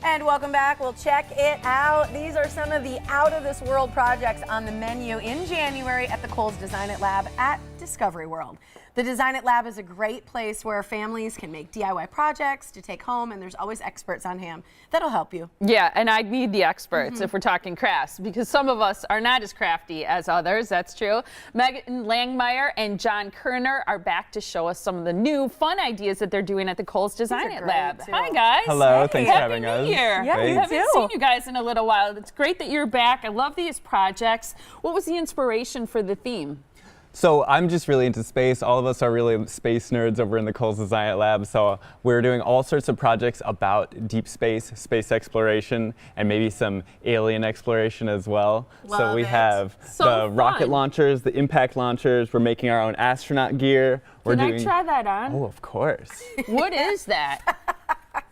And welcome back. We'll check it out. These are some of the out-of-this-world projects on the menu in January at the Kohl's Design It Lab at Discovery World. The Design It Lab is a great place where families can make DIY projects to take home, and there's always experts on hand that'll help you. Yeah, and I need the experts if we're talking crafts, because some of us are not as crafty as others, that's true. Meghan Langmyer and John Koerner are back to show us some of the new fun ideas that they're doing at the Kohl's Design It Lab. too. Hi, guys. Hello, thanks for Happy having New us. Year. Yeah, we you haven't too. seen you guys in a little while. It's great that you're back. I love these projects. What was the inspiration for the theme? So I'm just really into space. All of us are really space nerds over in the Kohl's Design It Lab. So we're doing all sorts of projects about deep space, space exploration, and maybe some alien exploration as well. So we have the rocket launchers, the impact launchers. We're making our own astronaut gear. Can I try that on? Oh, of course. What is that?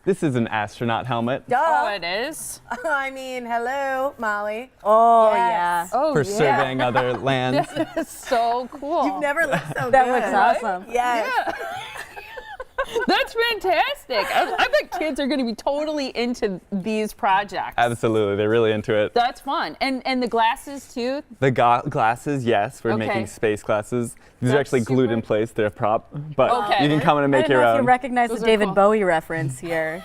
This is an astronaut helmet. Duh. Oh, it is? I mean, hello, Molly. Oh, Yes. yeah. Oh, For yeah. surveying other lands. That's so cool. You've never looked so good. That looks awesome. Yes. That's fantastic. I bet kids are going to be totally into these projects. Absolutely, they're really into it. That's fun. And the glasses, too? The glasses, yes, we're Okay. making space glasses. These are That's actually glued super- in place. They're a prop, but Okay. you can come in and I make don't your know if own. you recognize Those the are David cool. Bowie reference here.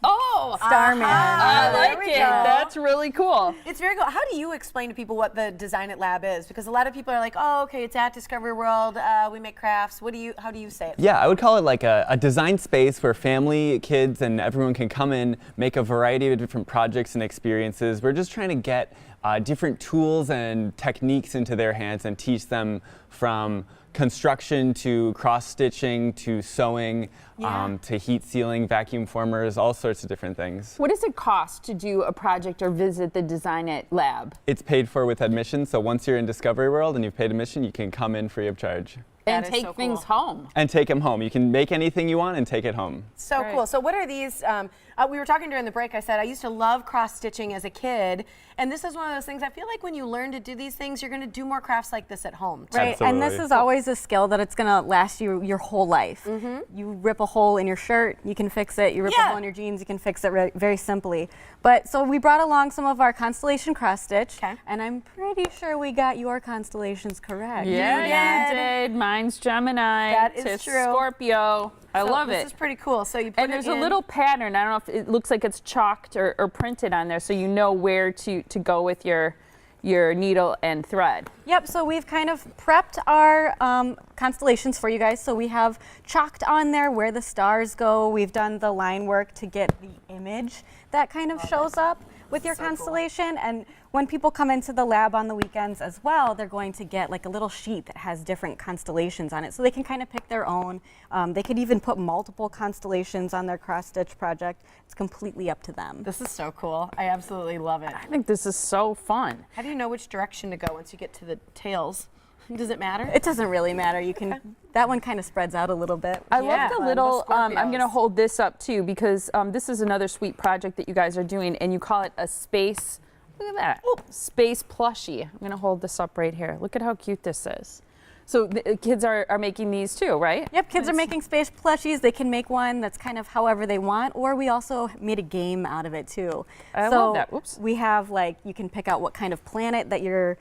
Oh, Starman. I there like we it. go. That's really cool. It's very cool. How do you explain to people what the Design It Lab is? Because a lot of people are like, oh, okay, it's at Discovery World. We make crafts. How do you say it? Yeah, I would call it like a design space where family, kids, and everyone can come in, make a variety of different projects and experiences. We're just trying to get different tools and techniques into their hands and teach them from construction to cross-stitching to sewing to heat sealing, vacuum formers, all sorts of different things. What does it cost to do a project or visit the Design It Lab? It's paid for with admission, so once you're in Discovery World and you've paid admission, you can come in free of charge. And That is take so things cool. home. And take them home. You can make anything you want and take it home. So Right. cool. So what are these? We were talking during the break. I said I used to love cross stitching as a kid, and this is one of those things. I feel like when you learn to do these things, you're going to do more crafts like this at home. Too. Right, and this Absolutely. is always a skill that it's gonna last you your whole life. You rip a hole in your shirt, you can fix it. You rip a hole in your jeans, you can fix it very simply. But so we brought along some of our constellation cross stitch, Okay. and I'm pretty sure we got your constellations correct. Yeah, you did. Mine's Gemini. That is to true. Scorpio. I So love this it. is pretty cool. So you put And it there's in. a little pattern. I don't know if it looks like it's chalked or printed on there, so you know where to go with your needle and thread. Yep, so we've kind of prepped our constellations for you guys. So we have chalked on there where the stars go. We've done the line work to get the image that kind of shows up with your constellation. And when people come into the lab on the weekends as well, they're going to get like a little sheet that has different constellations on it. So they can kind of pick their own. They could even put multiple constellations on their cross-stitch project. It's completely up to them. This is so cool. I absolutely love it. I think this is so fun. How do you know which direction to go once you get to the tails? Does it matter? It doesn't really matter. You can, that one kind of spreads out a little bit. I Yeah. love the Fun. little, The I'm going to Scorpios. hold this up too because this is another sweet project that you guys are doing and you call it a space, look at that, space plushie. I'm going to hold this up right here. Look at how cute this is. So the kids are making these too, right? Yep, kids are making space plushies. They can make one that's kind of however they want, or we also made a game out of it too. I so love that. Oops. We have like, you can pick out what kind of planet that your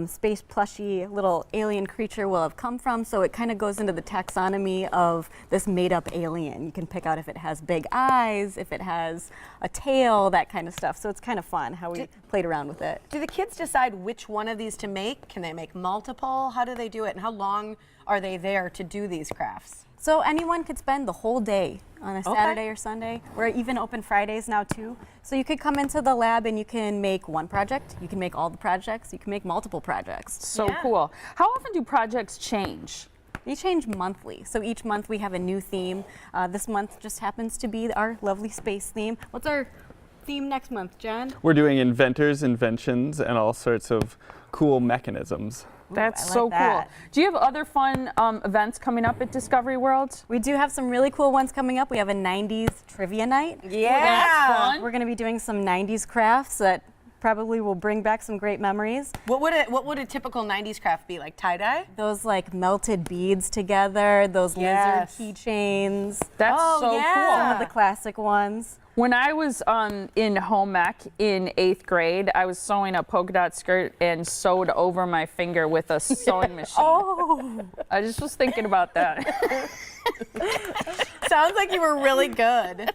space plushie little alien creature will have come from. So it kind of goes into the taxonomy of this made up alien. You can pick out if it has big eyes, if it has a tail, that kind of stuff. So it's kind of fun how we played around with it. Do the kids decide which one of these to make? Can they make multiple? How do they do it? And how long are they there to do these crafts? So anyone could spend the whole day on a Saturday or Sunday. We're even open Fridays now too. So you could come into the lab and you can make one project, you can make all the projects, you can make multiple projects. So Yeah. cool. How often do projects change? They change monthly. So each month we have a new theme. This month just happens to be our lovely space theme. What's our theme next month, John? We're doing inventors, inventions, and all sorts of cool mechanisms. That's I like so that. cool. Do you have other fun events coming up at Discovery World? We do have some really cool ones coming up. We have a 90s trivia night. Yeah. That's fun. We're going to be doing some 90s crafts that probably will bring back some great memories. What would a typical 90s craft be? Like tie-dye? Those like melted beads together, those Yes. lizard keychains, That's Oh, so yeah. some of the classic ones. When I was in home ec in 8th grade, I was sewing a polka dot skirt and sewed over my finger with a sewing machine. Oh, I just was thinking about that. Sounds like you were really good.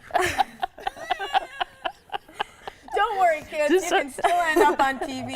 Don't worry, kids. Just you can still end up on TV.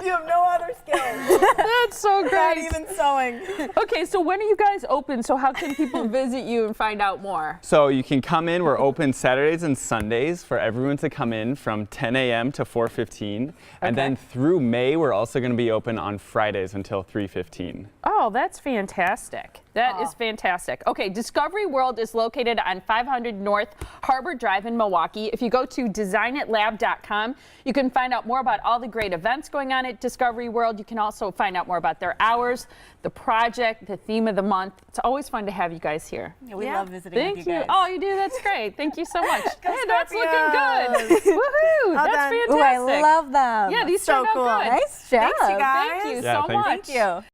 You have no other skills. That's so Not great. even sewing. Okay, so when are you guys open? So how can people visit you and find out more? So you can come in. We're open Saturdays and Sundays for everyone to come in from 10 a.m. to 4:15. And then through May, we're also going to be open on Fridays until 3:15. Oh, that's fantastic. That is fantastic. Okay, Discovery World is located on 500 North Harbor Drive in Milwaukee. If you go to designitlab.com, you can find out more about all the great events going on at Discovery World. You can also find out more about their hours, the project, the theme of the month. It's always fun to have you guys here. yeah, we Yeah. love visiting Thank with you. you guys. Oh, you do? That's great. Thank you so much. Hey, that's looking Scorpios. good. Woohoo! Well That's done. fantastic. Ooh, I love them. Yeah, these So turned out cool. good. Nice job. Thanks, you guys. Thank you Yeah, so thanks. much. Thank you.